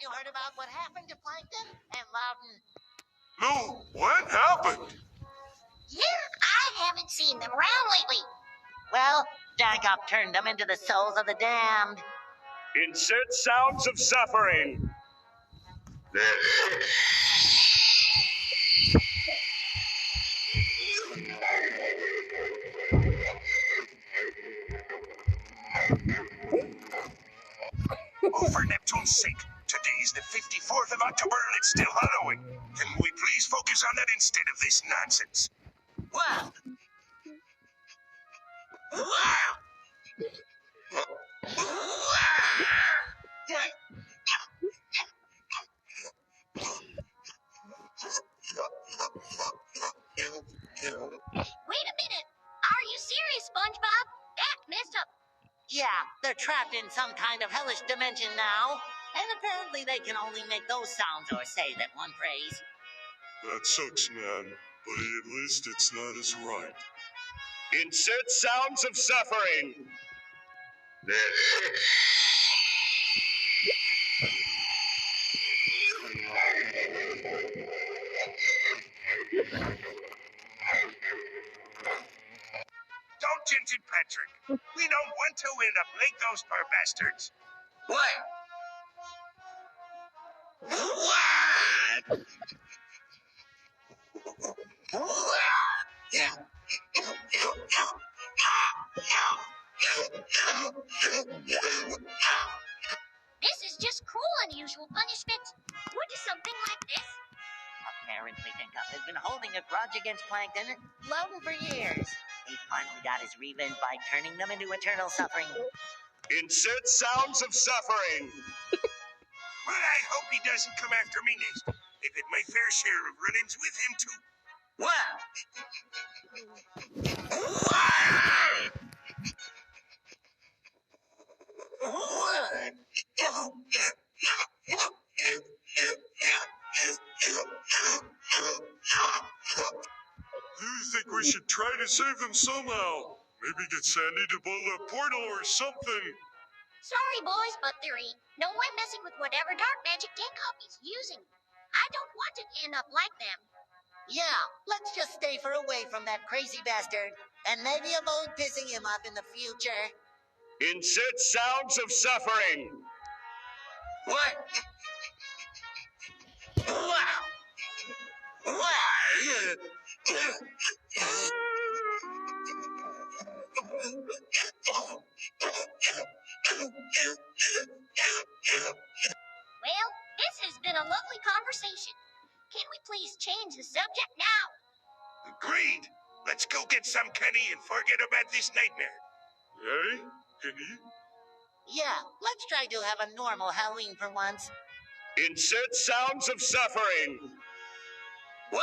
you heard about what happened to Plankton and Loudon? Lou, what happened? Yeah, I haven't seen them around lately. Well, Dagoth turned them into the souls of the damned. Insert sounds of suffering. Oh, for Neptune's sake. Today's the 54th of October and it's still Halloween. Can we please focus on that instead of this nonsense? Well, Wait a minute. Are you serious, SpongeBob? That's messed up. yeah, they're trapped in some kind of hellish dimension now. And apparently they can only make those sounds or say that one phrase. That sucks, man. But at least it's not as right. Insert sounds of suffering. Don't jinx it, Patrick. We don't want to end up like those poor bastards. What? This is just cruel, unusual punishment. What is something like this? Apparently, Dagoth has been holding a grudge against Plankton and Loudon for years. He finally got his revenge by turning them into eternal suffering. Insert sounds of suffering. Well, I hope he doesn't come after me next. I've had my fair share of run-ins with him, too. Well, Do you think we should try to save them somehow? Maybe get Sandy to build a portal or something. Sorry, boys, but there ain't no one messing with whatever dark magic Dagoth is using. I don't want to end up like them. yeah, let's just stay far away from that crazy bastard and maybe avoid pissing him off in the future. Insert sounds of suffering. What? Well, this has been a lovely conversation. Can we please change the subject now? Agreed. Let's go get some Kenny and forget about this nightmare. Hey, Kenny? Yeah, let's try to have a normal Halloween for once. Insert sounds of suffering. Well.